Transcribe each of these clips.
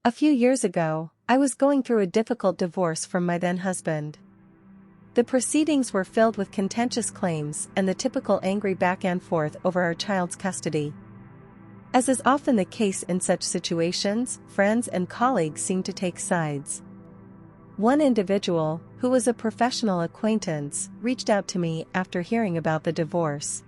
A few years ago, I was going through a difficult divorce from my then-husband. The proceedings were filled with contentious claims and the typical angry back and forth over our child's custody. As is often the case in such situations, friends and colleagues seemed to take sides. One individual, who was a professional acquaintance, reached out to me after hearing about the divorce.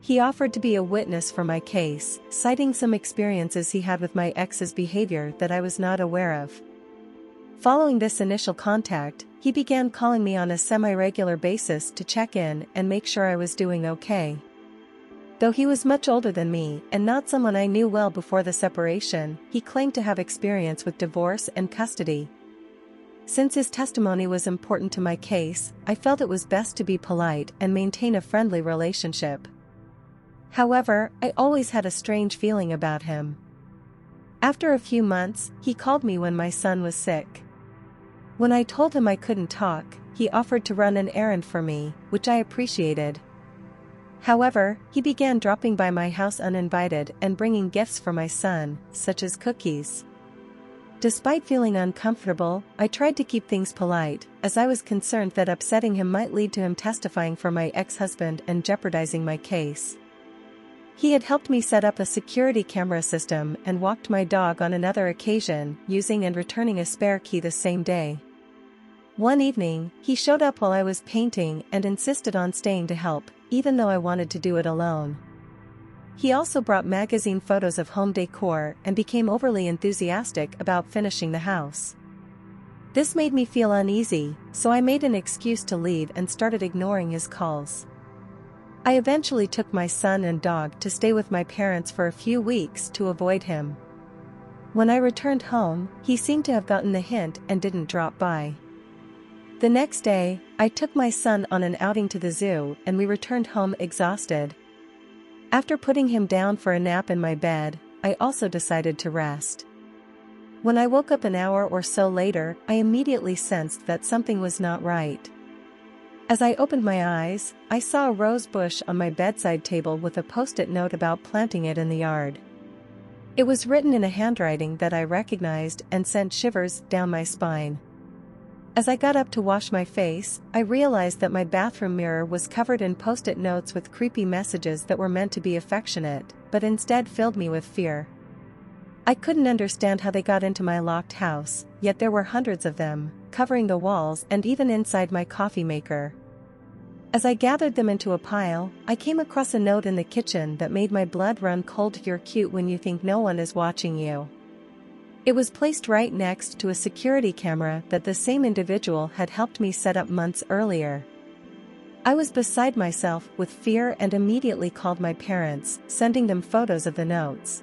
He offered to be a witness for my case, citing some experiences he had with my ex's behavior that I was not aware of. Following this initial contact, he began calling me on a semi-regular basis to check in and make sure I was doing okay. Though he was much older than me and not someone I knew well before the separation, he claimed to have experience with divorce and custody. Since his testimony was important to my case, I felt it was best to be polite and maintain a friendly relationship. However, I always had a strange feeling about him. After a few months, he called me when my son was sick. When I told him I couldn't talk, he offered to run an errand for me, which I appreciated. However, he began dropping by my house uninvited and bringing gifts for my son, such as cookies. Despite feeling uncomfortable, I tried to keep things polite, as I was concerned that upsetting him might lead to him testifying for my ex-husband and jeopardizing my case. He had helped me set up a security camera system and walked my dog on another occasion, using and returning a spare key the same day. One evening, he showed up while I was painting and insisted on staying to help, even though I wanted to do it alone. He also brought magazine photos of home decor and became overly enthusiastic about finishing the house. This made me feel uneasy, so I made an excuse to leave and started ignoring his calls. I eventually took my son and dog to stay with my parents for a few weeks to avoid him. When I returned home, he seemed to have gotten the hint and didn't drop by. The next day, I took my son on an outing to the zoo and we returned home exhausted. After putting him down for a nap in my bed, I also decided to rest. When I woke up an hour or so later, I immediately sensed that something was not right. As I opened my eyes, I saw a rose bush on my bedside table with a Postit note about planting it in the yard. It was written in a handwriting that I recognized and sent shivers down my spine. As I got up to wash my face, I realized that my bathroom mirror was covered in Postit notes with creepy messages that were meant to be affectionate, but instead filled me with fear. I couldn't understand how they got into my locked house, yet there were hundreds of them, covering the walls and even inside my coffee maker. As I gathered them into a pile, I came across a note in the kitchen that made my blood run cold. You're cute when you think no one is watching you. It was placed right next to a security camera that the same individual had helped me set up months earlier. I was beside myself with fear and immediately called my parents, sending them photos of the notes.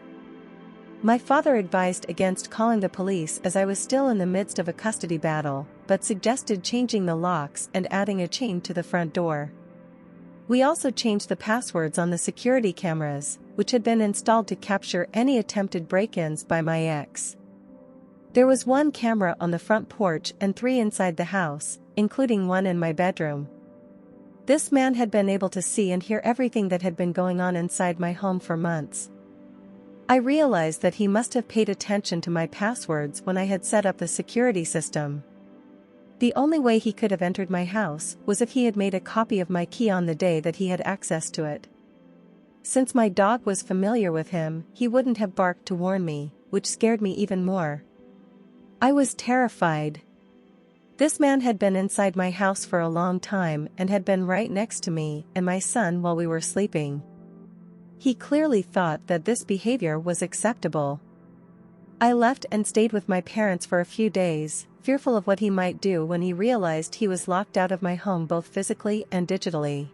My father advised against calling the police as I was still in the midst of a custody battle, but suggested changing the locks and adding a chain to the front door. We also changed the passwords on the security cameras, which had been installed to capture any attempted break-ins by my ex. There was one camera on the front porch and 3 inside the house, including one in my bedroom. This man had been able to see and hear everything that had been going on inside my home for months. I realized that he must have paid attention to my passwords when I had set up the security system. The only way he could have entered my house was if he had made a copy of my key on the day that he had access to it. Since my dog was familiar with him, he wouldn't have barked to warn me, which scared me even more. I was terrified. This man had been inside my house for a long time and had been right next to me and my son while we were sleeping. He clearly thought that this behavior was acceptable. I left and stayed with my parents for a few days, fearful of what he might do when he realized he was locked out of my home both physically and digitally.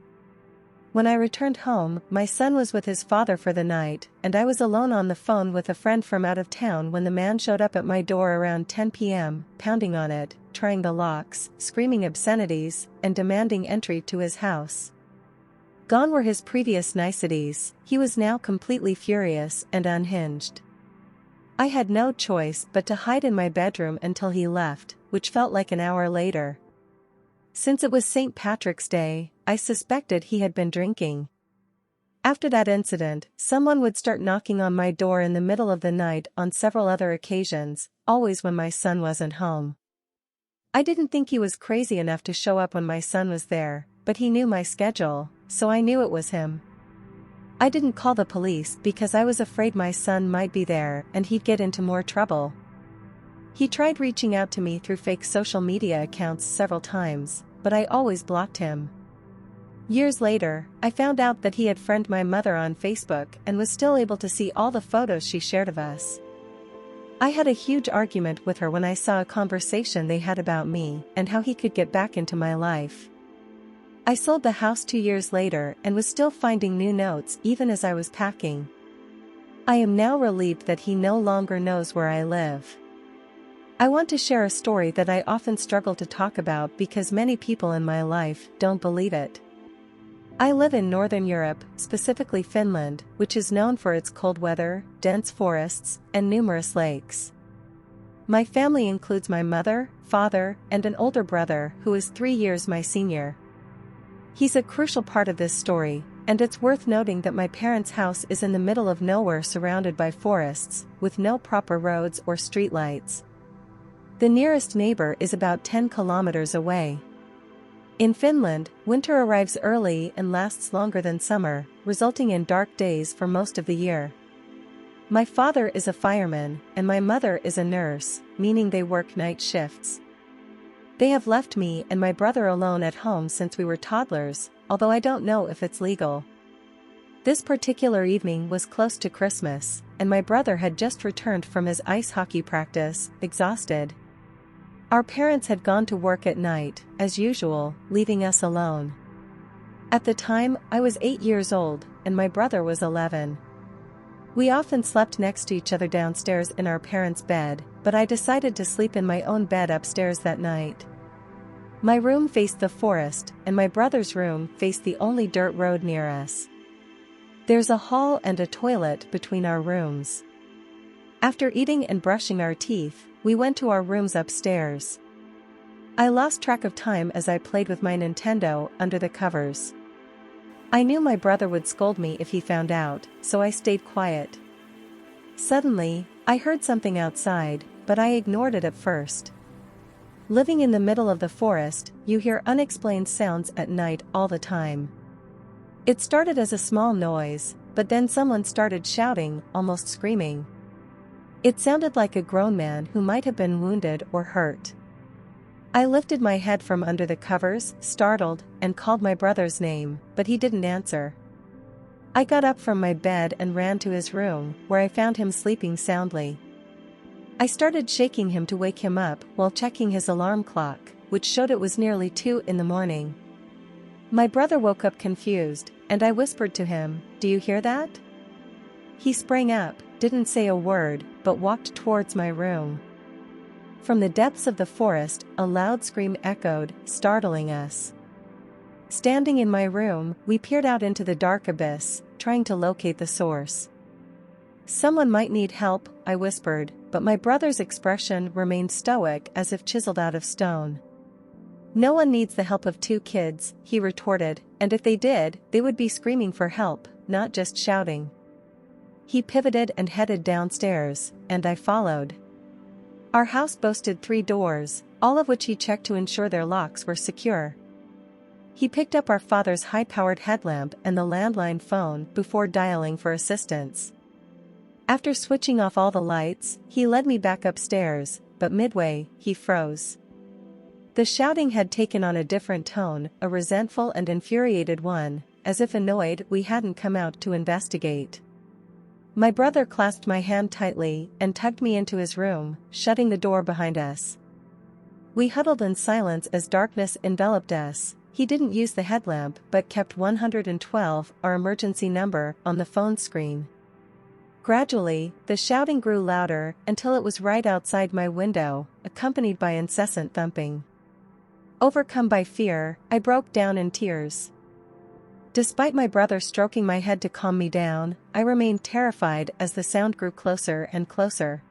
When I returned home, my son was with his father for the night, and I was alone on the phone with a friend from out of town when the man showed up at my door around 10 p.m., pounding on it, trying the locks, screaming obscenities, and demanding entry to his house. Gone were his previous niceties, he was now completely furious and unhinged. I had no choice but to hide in my bedroom until he left, which felt like an hour later. Since it was St. Patrick's Day, I suspected he had been drinking. After that incident, someone would start knocking on my door in the middle of the night on several other occasions, always when my son wasn't home. I didn't think he was crazy enough to show up when my son was there, but he knew my schedule, so I knew it was him. I didn't call the police because I was afraid my son might be there and he'd get into more trouble. He tried reaching out to me through fake social media accounts several times, but I always blocked him. Years later, I found out that he had friended my mother on Facebook and was still able to see all the photos she shared of us. I had a huge argument with her when I saw a conversation they had about me and how he could get back into my life. I sold the house 2 years later and was still finding new notes even as I was packing. I am now relieved that he no longer knows where I live. I want to share a story that I often struggle to talk about because many people in my life don't believe it. I live in Northern Europe, specifically Finland, which is known for its cold weather, dense forests, and numerous lakes. My family includes my mother, father, and an older brother who is 3 years my senior. He's a crucial part of this story, and it's worth noting that my parents' house is in the middle of nowhere surrounded by forests, with no proper roads or streetlights. The nearest neighbor is about 10 kilometers away. In Finland, winter arrives early and lasts longer than summer, resulting in dark days for most of the year. My father is a fireman, and my mother is a nurse, meaning they work night shifts. They have left me and my brother alone at home since we were toddlers, although I don't know if it's legal. This particular evening was close to Christmas, and my brother had just returned from his ice hockey practice, exhausted. Our parents had gone to work at night, as usual, leaving us alone. At the time, I was 8 years old, and my brother was 11. We often slept next to each other downstairs in our parents' bed, but I decided to sleep in my own bed upstairs that night. My room faced the forest, and my brother's room faced the only dirt road near us. There's a hall and a toilet between our rooms. After eating and brushing our teeth, we went to our rooms upstairs. I lost track of time as I played with my Nintendo under the covers. I knew my brother would scold me if he found out, so I stayed quiet. Suddenly, I heard something outside, but I ignored it at first. Living in the middle of the forest, you hear unexplained sounds at night all the time. It started as a small noise, but then someone started shouting, almost screaming. It sounded like a grown man who might have been wounded or hurt. I lifted my head from under the covers, startled, and called my brother's name, but he didn't answer. I got up from my bed and ran to his room, where I found him sleeping soundly. I started shaking him to wake him up while checking his alarm clock, which showed it was nearly 2 in the morning. My brother woke up confused, and I whispered to him, "Do you hear that?" He sprang up, didn't say a word, but walked towards my room. From the depths of the forest, a loud scream echoed, startling us. Standing in my room, we peered out into the dark abyss, trying to locate the source. "Someone might need help," I whispered, but my brother's expression remained stoic as if chiseled out of stone. "No one needs the help of 2 kids," he retorted, "and if they did, they would be screaming for help, not just shouting." He pivoted and headed downstairs, and I followed. Our house boasted 3 doors, all of which he checked to ensure their locks were secure. He picked up our father's high-powered headlamp and the landline phone before dialing for assistance. After switching off all the lights, he led me back upstairs, but midway, he froze. The shouting had taken on a different tone, a resentful and infuriated one, as if annoyed we hadn't come out to investigate. My brother clasped my hand tightly and tugged me into his room, shutting the door behind us. We huddled in silence as darkness enveloped us. He didn't use the headlamp but kept 112, our emergency number, on the phone screen. Gradually, the shouting grew louder until it was right outside my window, accompanied by incessant thumping. Overcome by fear, I broke down in tears. Despite my brother stroking my head to calm me down, I remained terrified as the sound grew closer and closer.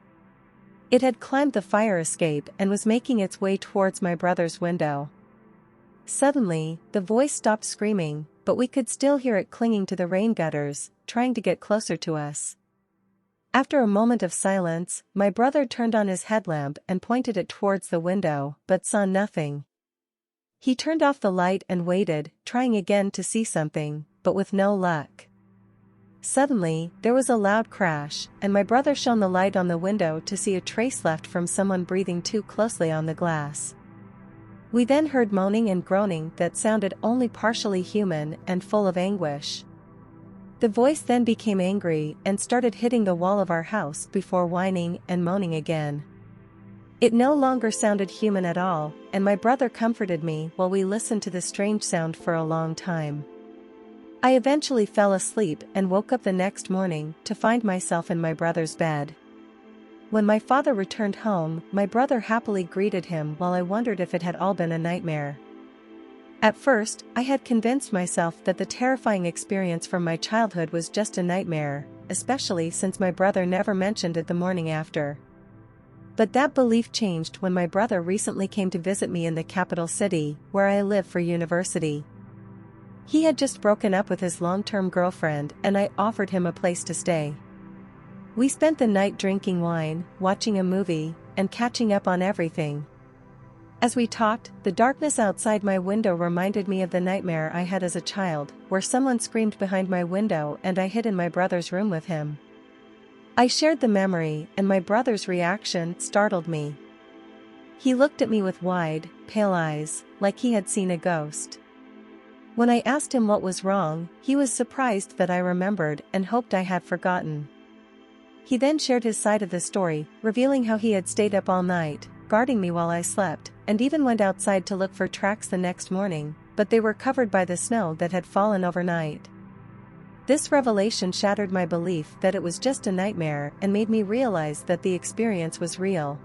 It had climbed the fire escape and was making its way towards my brother's window. Suddenly, the voice stopped screaming, but we could still hear it clinging to the rain gutters, trying to get closer to us. After a moment of silence, my brother turned on his headlamp and pointed it towards the window, but saw nothing. He turned off the light and waited, trying again to see something, but with no luck. Suddenly, there was a loud crash, and my brother shone the light on the window to see a trace left from someone breathing too closely on the glass. We then heard moaning and groaning that sounded only partially human and full of anguish. The voice then became angry and started hitting the wall of our house before whining and moaning again. It no longer sounded human at all, and my brother comforted me while we listened to the strange sound for a long time. I eventually fell asleep and woke up the next morning to find myself in my brother's bed. When my father returned home, my brother happily greeted him while I wondered if it had all been a nightmare. At first, I had convinced myself that the terrifying experience from my childhood was just a nightmare, especially since my brother never mentioned it the morning after. But that belief changed when my brother recently came to visit me in the capital city, where I live for university. He had just broken up with his long-term girlfriend and I offered him a place to stay. We spent the night drinking wine, watching a movie, and catching up on everything. As we talked, the darkness outside my window reminded me of the nightmare I had as a child, where someone screamed behind my window and I hid in my brother's room with him. I shared the memory, and my brother's reaction startled me. He looked at me with wide, pale eyes, like he had seen a ghost. When I asked him what was wrong, he was surprised that I remembered and hoped I had forgotten. He then shared his side of the story, revealing how he had stayed up all night, guarding me while I slept, and even went outside to look for tracks the next morning, but they were covered by the snow that had fallen overnight. This revelation shattered my belief that it was just a nightmare and made me realize that the experience was real.